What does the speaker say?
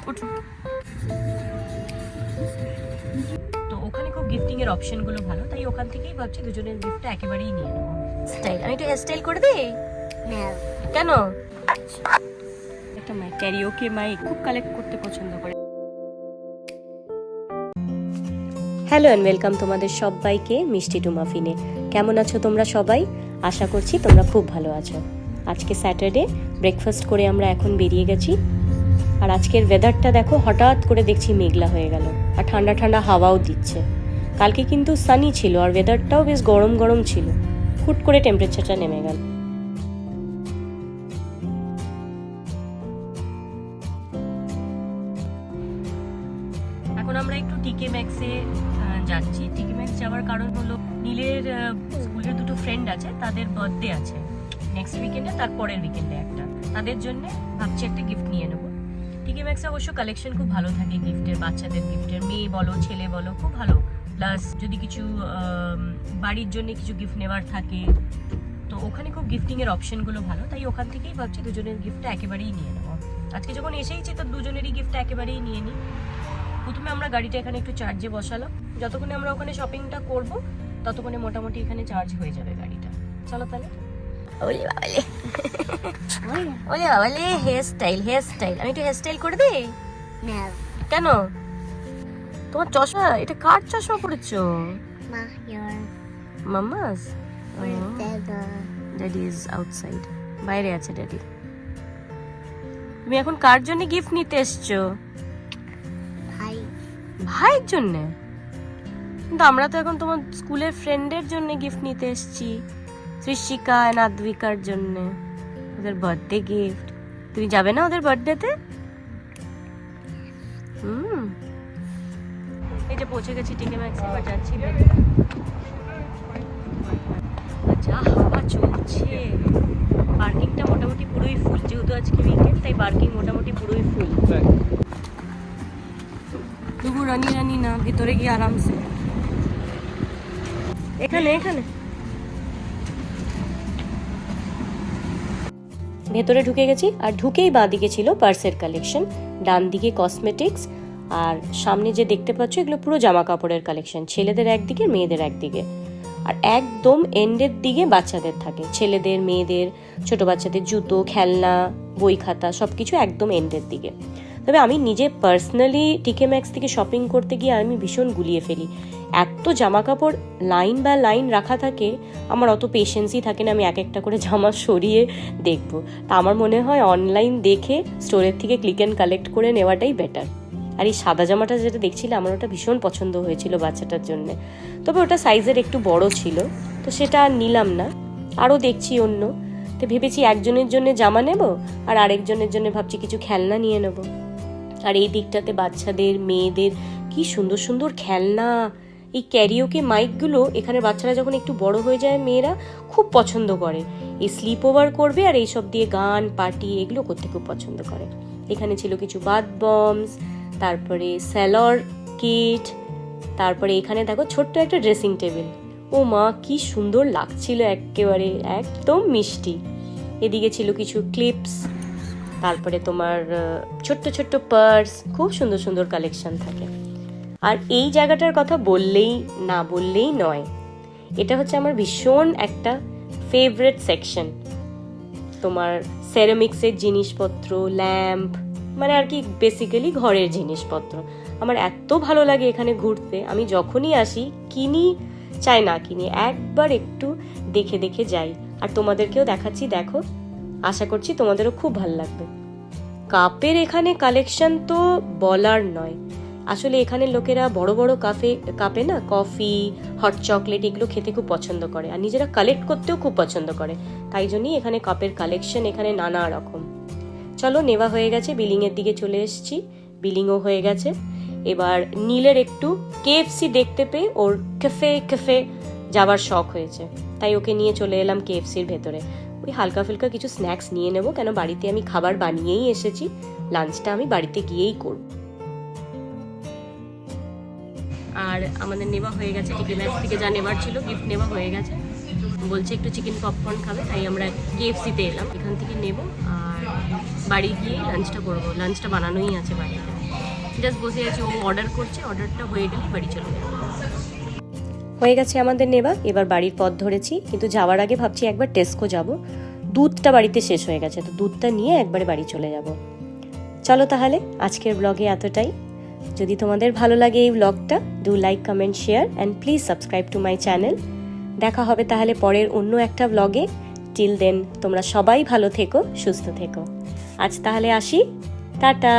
উঠুন। তো ওখানে খুব গিফটিং এর অপশন গুলো ভালো, তাই ওখান থেকেই ভাবছি দুজনের গিফটটা একেবারেই নিয়ে নেবো। স্টাইল, আমি একটু হেয়ার স্টাইল করে দিই। কেন? একটা মাইক, ক্যারিওকে মাইক খুব কালেক্ট করতে পছন্দ করে। হ্যালো অ্যান্ড ওয়েলকাম তোমাদের সবাইকে মিষ্টি টু মাফিনে। কেমন আছো তোমরা সবাই? আশা করছি তোমরা খুব ভালো আছো। আজকে স্যাটারডে, ব্রেকফাস্ট করে আমরা এখন বেরিয়ে গেছি। আর আজকের ওয়েদারটা দেখো, হঠাৎ করে দেখছি মেঘলা হয়ে গেল আর ঠান্ডা ঠান্ডা হাওয়াও দিচ্ছে। কালকে কিন্তু সানি ছিল আর ওয়েদারটাও বেশ গরম গরম ছিল, হুট করে টেম্পারেচারটা নেমে গেল। এখন আমরা একটু টিকে ম্যাক্সে যাচ্ছি। টিকে ম্যাক্স যাওয়ার কারণ হলো নীলের স্কুলের দুটো ফ্রেন্ড আছে, তাদের বার্থডে আছে নেক্সট উইকেন্ডে, তারপরের উইকেন্ডে একটা। তাদের জন্য ভাবছি একটা গিফট নিয়ে নেবো। টিকে ম্যাক্সে অবশ্য কালেকশন খুব ভালো থাকে গিফটের, বাচ্চাদের গিফটের, মেয়ে বলো ছেলে বলো খুব ভালো। প্লাস যদি কিছু বাড়ির জন্য কিছু গিফট নেওয়ার থাকে তো ওখানে খুব গিফটিং এর অপশনগুলো ভালো, তাই ওখান থেকেই ভাবছি দুজনের গিফটটা একেবারেই নিয়ে নেবো। আজকে যখন এসেইছি তো দুজনেরই গিফটটা একেবারেই নিয়ে নিই। প্রথমে আমরা গাড়িটা এখানে একটু চার্জে বসালাম, যতক্ষণে আমরা ওখানে শপিংটা করব ততক্ষণে মোটামুটি এখানে চার্জ হয়ে যাবে গাড়িটা। চলো তাহলে। ওলে বাবালে, ওলে বাবালে, হেয়ার স্টাইল, হেয়ার স্টাইল, আমি একটু হেয়ার স্টাইল করে দিই। কেন? তোমার চশমা, এটা কার চশমা পড়েছো? মাম্মাস? ড্যাডি ইজ আউটসাইড, বাইরে আছে ড্যাডি। তুমি এখন কার জন্য গিফট নিতে এসছো? ভাইয়ের জন্য? কিন্তু আমরা তো এখন তোমার স্কুলের ফ্রেন্ডের জন্য গিফট নিতে এসেছি, সৃষ্টিকা আর আদ্বিকার জন্য, ওদের বার্থডে গিফট। তুমি যাবে না ওদের বার্থডেতে? এই যে পৌঁছে গেছি টিকে ম্যাক্সে, এবার যাচ্ছি। যা হাওয়া চলছে, পার্কিংটা মোটামুটি পুরোই ফুল, যেহেতু আজকে উইকেন্ড তাই পার্কিং মোটামুটি পুরোই ফুল। তবু রানি রানি না, ভিতরে গিয়ে আরামসে। এখানে এখানে ভেতরে ঢুকে গেছি, আর ঢুকেই বাঁ দিকে ছিল পার্সের কালেকশন, ডান দিকে কসমেটিক্স, আর সামনে যে দেখতে পাচ্ছ এগুলো পুরো জামা কাপড়ের কালেকশন, ছেলেদের একদিকে মেয়েদের একদিকে। আর একদম এন্ডের দিকে বাচ্চাদের থাকে, ছেলেদের মেয়েদের ছোট বাচ্চাদের জুতো, খেলনা, বই খাতা সবকিছু একদম এন্ডের দিকে। তবে আমি নিজে পার্সোনালি টিকে ম্যাক্স থেকে শপিং করতে গিয়ে আমি ভীষণ গুলিয়ে ফেলি। এত জামা কাপড় লাইন বা লাইন রাখা থাকে, আমার অত পেশেন্সই থাকে না আমি এক একটা করে জামা সরিয়ে দেখবো। তা আমার মনে হয় অনলাইন দেখে স্টোরের থেকে ক্লিক অ্যান্ড কালেক্ট করে নেওয়াটাই বেটার। আর এই সাদা জামাটা যেটা দেখছিলে আমার ওটা ভীষণ পছন্দ হয়েছিল বাচ্চাটার জন্য, তবে ওটা সাইজের একটু বড় ছিল তো সেটা আর নিলাম না, আরও দেখছি অন্য। তো ভেবেছি একজনের জন্য জামা নেব আর আরেকজনের জন্য ভাবছি কিছু খেলনা নিয়ে নেব। আর এই দিকটাতে বাচ্চাদের মেয়েদের কি সুন্দর সুন্দর খেলনা, এই ক্যারিওকে মাইকগুলো এখানে বাচ্চারা যখন একটু বড় হয়ে যায় মেয়েরা খুব পছন্দ করে, এই স্লিপ ওভার করবে আর এইসব দিয়ে গান পার্টি এগুলো করতে খুব পছন্দ করে। এখানে ছিল কিছু বাথ বমস, তারপরে স্যালর কিট, তারপরে এখানে দেখো ছোট্ট একটা ড্রেসিং টেবিল, ও মা কি সুন্দর লাগছিল, একেবারে একদম মিষ্টি। এদিকে ছিল কিছু ক্লিপস, তারপরে তোমার ছোট্ট ছোট্ট পার্স, খুব সুন্দর সুন্দর কালেকশন থাকে। আর এই জায়গাটার কথা বললেই না বললেই নয়, এটা হচ্ছে আমার ভীষণ একটা ফেভারিট সেকশন। তোমার সেরামিক্সের জিনিসপত্র, ল্যাম্প, মানে আর কি বেসিক্যালি ঘরের জিনিসপত্র। আমার এত ভালো লাগে এখানে ঘুরতে, আমি যখনই আসি কিনি চাই না কিনি একবার একটু দেখে দেখে যাই। আর তোমাদেরকেও দেখাচ্ছি, দেখো, আশা করছি তোমাদেরও খুব ভালো লাগবে। কাপের এখানে কালেকশন তো বলার নয়, আসলে এখানে লোকেরা বড় বড় কাপে না কফি, হট চকলেট এগুলো খেতে খুব পছন্দ করে আর নিজেরা কালেক্ট করতেও খুব পছন্দ করে, তাই জন্যই এখানে কাপের কালেকশন এখানে নানা রকম। চলো, নেওয়া হয়ে গেছে, বিলিং এর দিকে চলে এসেছি, বিলিংও হয়ে গেছে। এবার নীলের একটু KFC দেখতে পেয়ে ওর ক্যাফে যাবার শখ হয়েছে, তাই ওকে নিয়ে চলে এলাম KFCর ভেতরে। ওই হালকা ফুলকা কিছু স্ন্যাক্স নিয়ে নেবো, কেন বাড়িতে আমি খাবার বানিয়েই এসেছি, লাঞ্চটা আমি বাড়িতে গিয়েই করব। আর আমাদের নেওয়া হয়ে গেছে, টিকে ম্যাক্স থেকে যা নেওয়ার ছিল গিফট নেওয়া হয়ে গেছে। বলছে একটু চিকেন পপকর্ন খাবে, তাই আমরা KFCতে এলাম, এখান থেকে নেব আর বাড়ি গিয়ে লাঞ্চটা করবো, লাঞ্চটা বানানোই আছে বাড়িতে। জাস্ট বসে আছি, ও অর্ডার করছে, অর্ডারটা হয়ে গেলেই বাড়ি চলে যাবো। হয়ে গেছে আমাদের নেওয়া, এবার বাড়ির পথ ধরেছি, কিন্তু যাওয়ার আগে ভাবছি একবার টেস্কো যাব। দুধটা বাড়িতে শেষ হয়ে গেছে, তো দুধটা নিয়ে একবারে বাড়ি চলে যাব। চলো তাহলে আজকের ব্লগে এতটাই। যদি তোমাদের ভালো লাগে এই ব্লগটা, do like, comment, share and please subscribe to my channel. দেখা হবে তাহলে পরের অন্য একটা ব্লগে। টিল দেন তোমরা সবাই ভালো থেকো, সুস্থ থেকো। আজ তাহলে আসি, টাটা।